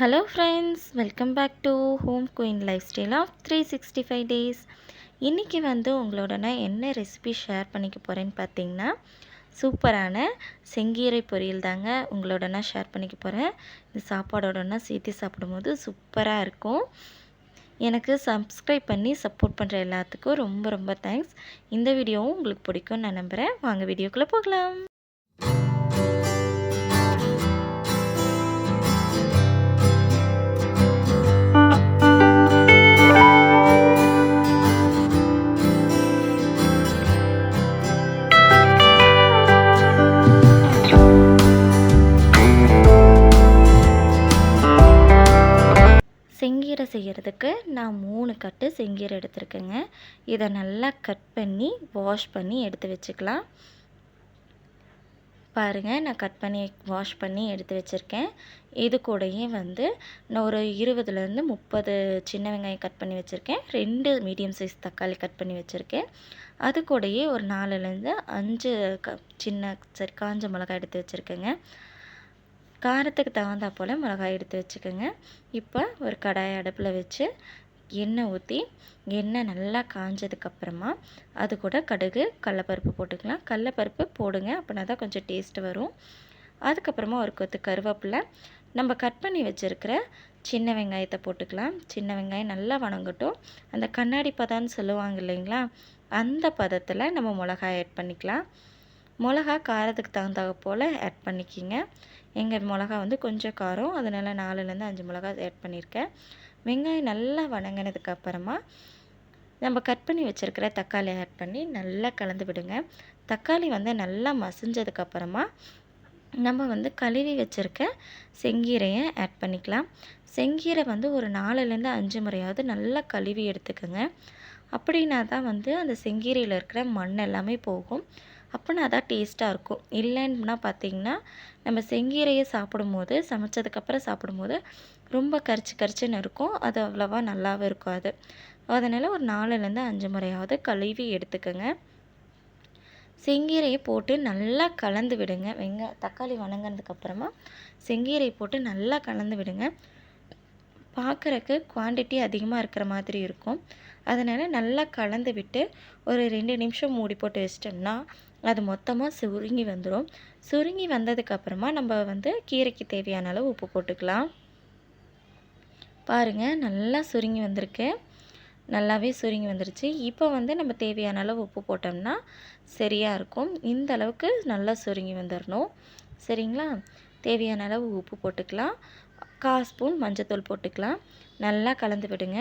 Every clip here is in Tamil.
Hello friends, welcome back to home queen lifestyle of 365 days. இன்றைக்கி உங்களோட நான் என்ன ரெசிபி ஷேர் பண்ணிக்க போகிறேன்னு பார்த்தீங்கன்னா, சூப்பரான செங்கீரை பொரியல் தாங்க உங்களோட நான் ஷேர் பண்ணிக்க போகிறேன். இந்த சாப்பாடோடனா சேர்த்து சாப்பிடும்போது சூப்பராக இருக்கும். எனக்கு சப்ஸ்கிரைப் பண்ணி சப்போர்ட் பண்ணுற எல்லாத்துக்கும் ரொம்ப ரொம்ப தேங்க்ஸ். இந்த வீடியோவும் உங்களுக்கு பிடிக்கும்னு நான் நம்புகிறேன். வாங்க வீடியோக்குள்ளே போகலாம். செங்கீரை செய்கிறதுக்கு நான் 3 கட்டு செங்கீரை எடுத்துருக்கேங்க. இதை நல்லா கட் பண்ணி வாஷ் பண்ணி எடுத்து வச்சுக்கலாம். பாருங்கள், நான் கட் பண்ணி வாஷ் பண்ணி எடுத்து வச்சுருக்கேன். இது கூடயே நான் ஒரு 20லேருந்து 30 சின்ன வெங்காயம் கட் பண்ணி வச்சுருக்கேன். 2 மீடியம் சைஸ் தக்காளி கட் பண்ணி வச்சுருக்கேன். அது கூடயே ஒரு 4லேருந்து 5 சின்ன காஞ்ச மிளகாய் எடுத்து வச்சுருக்கேங்க. காரத்துக்கு தகுந்தா போல் மிளகாய் எடுத்து வச்சுக்கோங்க. இப்போ ஒரு கடாயை அடுப்பில் வச்சு எண்ணெய் ஊற்றி எண்ணெய் நல்லா காஞ்சதுக்கப்புறமா அது கூட கடுகு கடலப்பருப்பு போட்டுக்கலாம். கடலப்பருப்பு போடுங்க, அப்படின்னா தான் கொஞ்சம் டேஸ்ட்டு வரும். அதுக்கப்புறமா ஒரு கொத்து கருவேப்பிலை, நம்ம கட் பண்ணி வச்சுருக்கிற சின்ன வெங்காயத்தை போட்டுக்கலாம். சின்ன வெங்காயம் நல்லா வணங்கட்டும். அந்த கண்ணாடி பதம்னு சொல்லுவாங்க இல்லைங்களா, அந்த பதத்தில் நம்ம மிளகாய் ஆட் பண்ணிக்கலாம். மிளகா காரத்துக்கு தகுந்த போல் ஆட் பண்ணிக்கிங்க. எங்கள் மிளகா கொஞ்சம் காரம், அதனால் 4லேருந்து 5 மிளகா ஆட் பண்ணியிருக்கேன். வெங்காயம் நல்லா வணங்கினதுக்கப்புறமா நம்ம கட் பண்ணி வச்சுருக்கிற தக்காளி ஆட் பண்ணி நல்லா கலந்து விடுங்க. தக்காளி நல்லா மசிஞ்சதுக்கப்புறமா நம்ம கழுவி வச்சுருக்க செங்கீரையை ஆட் பண்ணிக்கலாம். செங்கீரை ஒரு 4லேருந்து 5 முறையாவது நல்லா கழுவி எடுத்துக்கோங்க. அப்படின்னா தான் அந்த செங்கீரையில் இருக்கிற மண் எல்லாமே போகும். அப்போனா தான் டேஸ்ட்டாக இருக்கும். இல்லைன்னா பார்த்திங்கன்னா, நம்ம செங்கீரையை சாப்பிடும்போது, சமைச்சதுக்கப்புறம் சாப்பிடும்போது ரொம்ப கரிச்சுன்னு இருக்கும். அது அவ்வளோவா நல்லாவும் இருக்காது. அதனால் ஒரு 4லேருந்து 5 முறையாவது கழுவி எடுத்துக்கோங்க. செங்கீரையை போட்டு நல்லா கலந்து விடுங்க. தக்காளி வணங்கினதுக்கப்புறமா செங்கீரையை போட்டு நல்லா கலந்து விடுங்க. பார்க்குறக்கு குவான்டிட்டி அதிகமாக இருக்கிற மாதிரி இருக்கும். அதனால் நல்லா கலந்து விட்டு ஒரு 2 நிமிஷம் மூடி போட்டு வச்சிட்டோம்னா அது மொத்தமாக சுருங்கி வந்துடும். சுருங்கி வந்ததுக்கப்புறமா நம்ம கீரைக்கு தேவையான அளவு உப்பு போட்டுக்கலாம். பாருங்கள், நல்லா சுருங்கி வந்திருக்கு. நல்லாவே சுருங்கி வந்துருச்சு. இப்போ நம்ம தேவையான அளவு உப்பு போட்டோம்னா சரியாக இருக்கும். இந்த அளவுக்கு நல்லா சுருங்கி வந்துடணும். சரிங்களா? தேவையான அளவு உப்பு போட்டுக்கலாம். 1/4 ஸ்பூன் மஞ்சத்தூள் போட்டுக்கலாம். நல்லா கலந்து விடுங்க.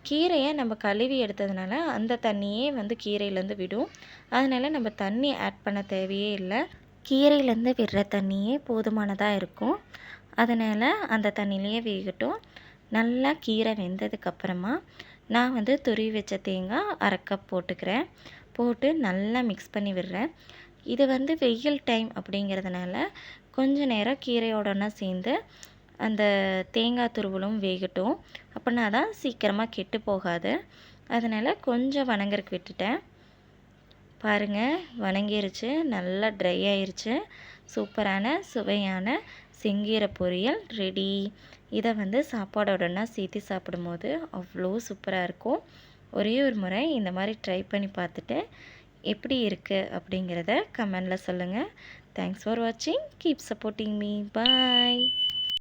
கீரையை நம்ம கழுவி எடுத்ததுனால அந்த தண்ணியே கீரையிலேருந்து விடும். அதனால் நம்ம தண்ணி ஆட் பண்ண தேவையே இல்லை. கீரையிலேருந்து விடுற தண்ணியே போதுமானதாக இருக்கும். அதனால் அந்த தண்ணியிலையே வேகட்டும். நல்லா கீரை வெந்ததுக்கப்புறமா நான் துருவி வச்ச தேங்காய் 1/2 கப் போட்டுக்கிறேன். போட்டு நல்லா மிக்ஸ் பண்ணி விடுறேன். இது வெயில் டைம் அப்படிங்கிறதுனால கொஞ்சம் நேரம் கீரையோடனா சேர்ந்து அந்த தேங்காய் துருவலும் வேகட்டும். அப்படின்னா தான் சீக்கிரமாக கெட்டு போகாது. அதனால் கொஞ்சம் வணங்கறக்கு விட்டுட்டேன். பாருங்கள், வணங்கிருச்சு, நல்லா ட்ரை ஆயிருச்சு. சூப்பரான சுவையான செங்கீரை பொரியல் ரெடி. இதை சாப்பாடோடனா சேர்த்து சாப்பிடும்போது அவ்வளோ சூப்பராக இருக்கும். ஒரே ஒரு முறை இந்த மாதிரி ட்ரை பண்ணி பார்த்துட்டு எப்படி இருக்குது அப்படிங்கிறத கமெண்டில் சொல்லுங்கள். தேங்க்ஸ் ஃபார் வாட்சிங். Keep supporting me. பாய்.